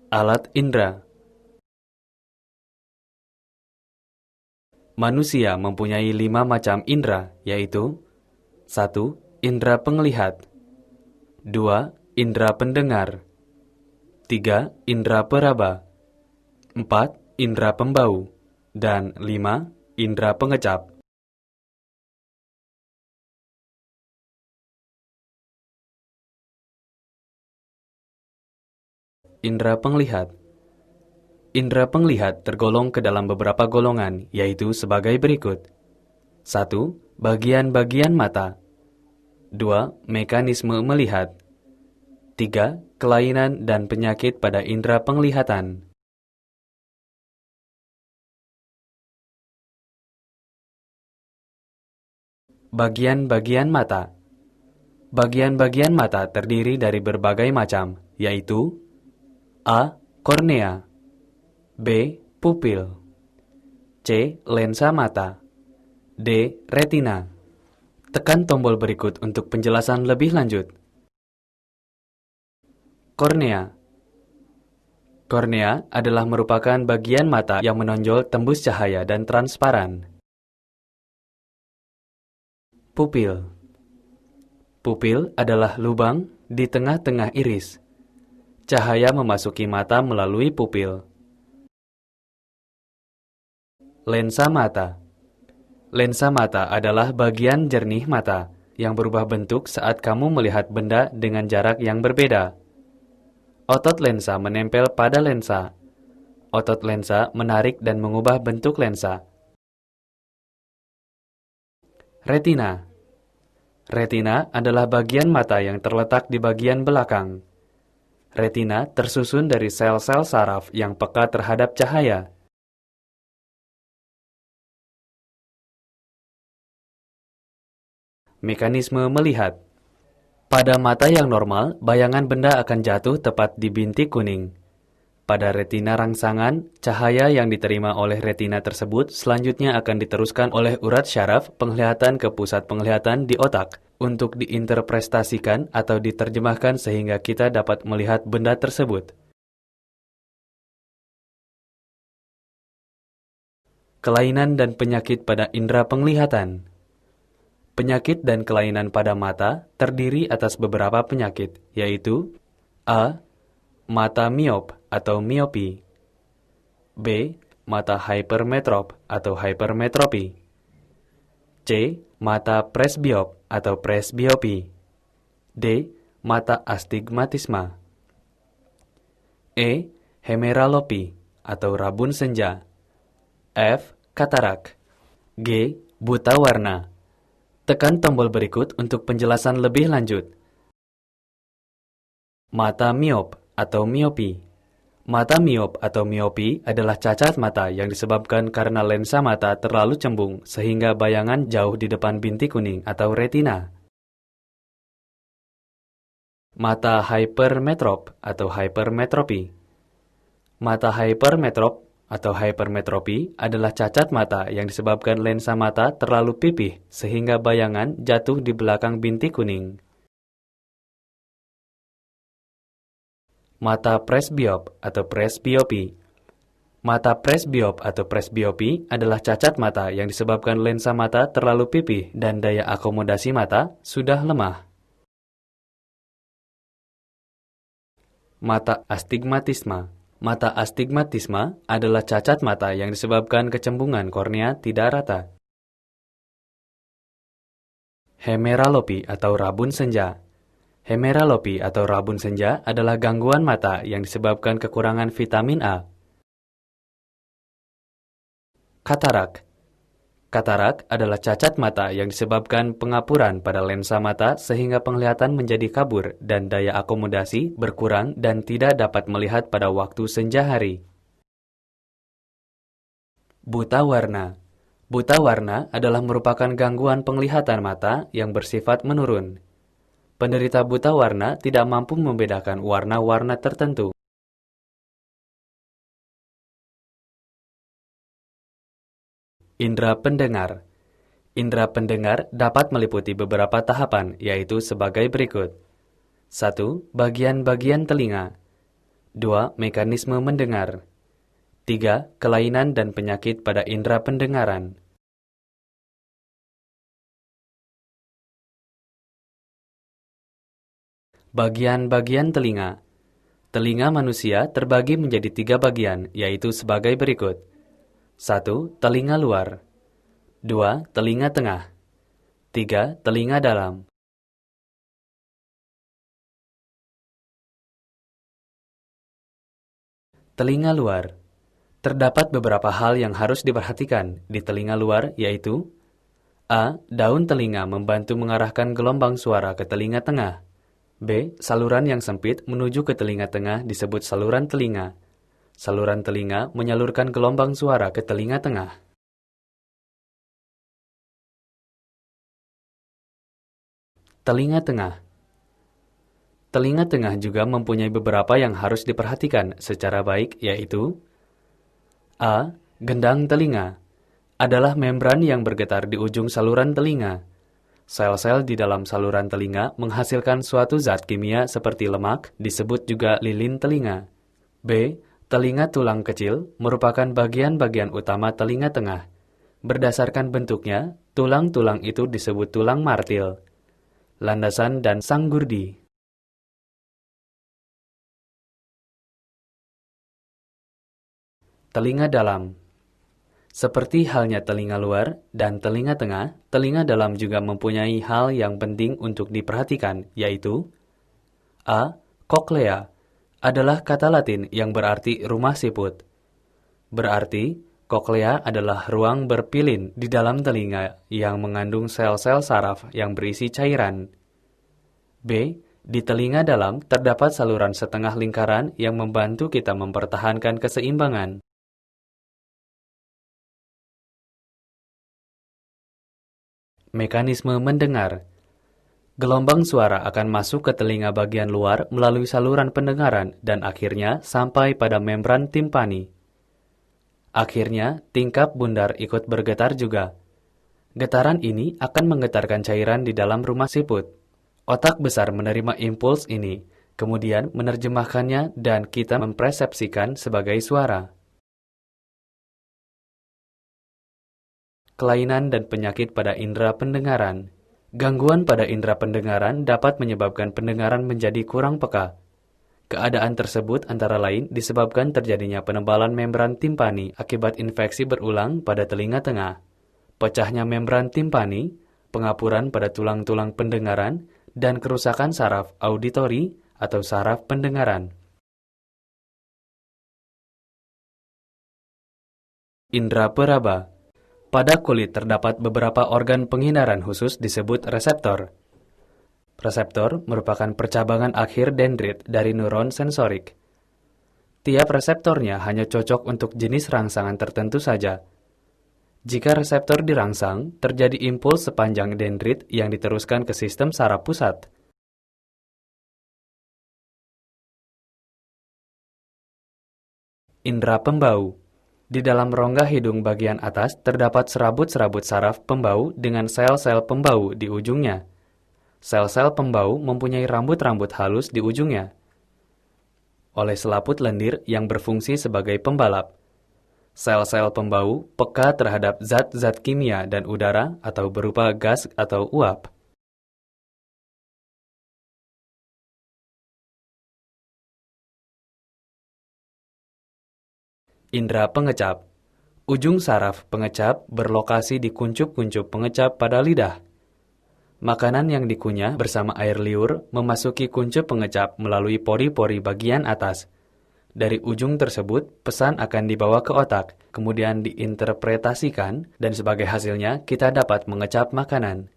Alat indera. Manusia mempunyai 5 macam indera, yaitu 1. Indera penglihat, 2. Indera pendengar, 3. Indera peraba, 4. Indera pembau, dan 5. Indera pengecap. Indera penglihat. Indera penglihat tergolong ke dalam beberapa golongan, yaitu sebagai berikut. 1. Bagian-bagian mata. 2. Mekanisme melihat. 3. Kelainan dan penyakit pada indera penglihatan. Bagian-bagian mata. Bagian-bagian mata terdiri dari berbagai macam, yaitu A. Kornea, B. Pupil, C. Lensa mata, D. Retina. Tekan tombol berikut untuk penjelasan lebih lanjut. Kornea. Kornea adalah merupakan bagian mata yang menonjol tembus cahaya dan transparan. Pupil. Pupil adalah lubang di tengah-tengah iris. Cahaya memasuki mata melalui pupil. Lensa mata. Lensa mata adalah bagian jernih mata yang berubah bentuk saat kamu melihat benda dengan jarak yang berbeda. Otot lensa menempel pada lensa. Otot lensa menarik dan mengubah bentuk lensa. Retina. Retina adalah bagian mata yang terletak di bagian belakang. Retina tersusun dari sel-sel saraf yang peka terhadap cahaya. Mekanisme melihat. Pada mata yang normal, bayangan benda akan jatuh tepat di bintik kuning. Pada retina rangsangan, cahaya yang diterima oleh retina tersebut selanjutnya akan diteruskan oleh urat syaraf penglihatan ke pusat penglihatan di otak untuk diinterpretasikan atau diterjemahkan sehingga kita dapat melihat benda tersebut. Kelainan dan penyakit pada indera penglihatan. Penyakit dan kelainan pada mata terdiri atas beberapa penyakit, yaitu A. Mata miop atau miopi, B. Mata hypermetrop atau hypermetropi, C. Mata presbiop atau presbiopi, D. Mata astigmatisma, E. Hemeralopi atau rabun senja, F. Katarak, G. Buta warna. Tekan tombol berikut untuk penjelasan lebih lanjut. Mata miop atau miopi. Mata miop atau miopi adalah cacat mata yang disebabkan karena lensa mata terlalu cembung sehingga bayangan jauh di depan bintik kuning atau retina. Mata hypermetrop atau hypermetropi. Mata hypermetrop atau hypermetropi adalah cacat mata yang disebabkan lensa mata terlalu pipih sehingga bayangan jatuh di belakang bintik kuning. Mata presbiop atau presbiopi. Mata presbiop atau presbiopi adalah cacat mata yang disebabkan lensa mata terlalu pipih dan daya akomodasi mata sudah lemah. Mata astigmatisma. Mata astigmatisma adalah cacat mata yang disebabkan kecembungan kornea tidak rata. Hemeralopi atau rabun senja. Hemeralopi atau rabun senja adalah gangguan mata yang disebabkan kekurangan vitamin A. Katarak. Katarak adalah cacat mata yang disebabkan pengapuran pada lensa mata sehingga penglihatan menjadi kabur dan daya akomodasi berkurang dan tidak dapat melihat pada waktu senja hari. Buta warna. Buta warna adalah merupakan gangguan penglihatan mata yang bersifat menurun. Penderita buta warna tidak mampu membedakan warna-warna tertentu. Indera pendengar. Indera pendengar dapat meliputi beberapa tahapan, yaitu sebagai berikut. 1. Bagian-bagian telinga. 2. Mekanisme mendengar. 3. Kelainan dan penyakit pada indera pendengaran. Bagian-bagian telinga. Telinga manusia terbagi menjadi 3 bagian, yaitu sebagai berikut. 1. Telinga luar. 2. Telinga tengah. 3. Telinga dalam. Telinga luar. Terdapat beberapa hal yang harus diperhatikan di telinga luar, yaitu A. Daun telinga membantu mengarahkan gelombang suara ke telinga tengah. B. Saluran yang sempit menuju ke telinga tengah disebut saluran telinga. Saluran telinga menyalurkan gelombang suara ke telinga tengah. Telinga tengah. Telinga tengah juga mempunyai beberapa yang harus diperhatikan secara baik, yaitu A. Gendang telinga adalah membran yang bergetar di ujung saluran telinga. Sel-sel di dalam saluran telinga menghasilkan suatu zat kimia seperti lemak, disebut juga lilin telinga. B. Telinga tulang kecil merupakan bagian-bagian utama telinga tengah. Berdasarkan bentuknya, tulang-tulang itu disebut tulang martil, landasan, dan sanggurdi. Telinga dalam. Seperti halnya telinga luar dan telinga tengah, telinga dalam juga mempunyai hal yang penting untuk diperhatikan, yaitu A. Koklea adalah kata Latin yang berarti rumah siput. Berarti, koklea adalah ruang berpilin di dalam telinga yang mengandung sel-sel saraf yang berisi cairan. B. Di telinga dalam terdapat saluran setengah lingkaran yang membantu kita mempertahankan keseimbangan. Mekanisme mendengar. Gelombang suara akan masuk ke telinga bagian luar melalui saluran pendengaran dan akhirnya sampai pada membran timpani. Akhirnya, tingkap bundar ikut bergetar juga. Getaran ini akan menggetarkan cairan di dalam rumah siput. Otak besar menerima impuls ini, kemudian menerjemahkannya dan kita mempersepsikan sebagai suara. Kelainan dan penyakit pada indera pendengaran. Gangguan pada indera pendengaran dapat menyebabkan pendengaran menjadi kurang peka. Keadaan tersebut antara lain disebabkan terjadinya penebalan membran timpani akibat infeksi berulang pada telinga tengah, pecahnya membran timpani, pengapuran pada tulang-tulang pendengaran, dan kerusakan saraf auditori atau saraf pendengaran. Indera peraba. Pada kulit terdapat beberapa organ penghindaran khusus disebut reseptor. Reseptor merupakan percabangan akhir dendrit dari neuron sensorik. Tiap reseptornya hanya cocok untuk jenis rangsangan tertentu saja. Jika reseptor dirangsang, terjadi impuls sepanjang dendrit yang diteruskan ke sistem saraf pusat. Indera pembau. Di dalam rongga hidung bagian atas terdapat serabut-serabut saraf pembau dengan sel-sel pembau di ujungnya. Sel-sel pembau mempunyai rambut-rambut halus di ujungnya oleh selaput lendir yang berfungsi sebagai pembalap. Sel-sel pembau peka terhadap zat-zat kimia dan udara atau berupa gas atau uap. Indera pengecap. Ujung saraf pengecap berlokasi di kuncup-kuncup pengecap pada lidah. Makanan yang dikunyah bersama air liur memasuki kuncup pengecap melalui pori-pori bagian atas. Dari ujung tersebut, pesan akan dibawa ke otak, kemudian diinterpretasikan, dan sebagai hasilnya kita dapat mengecap makanan.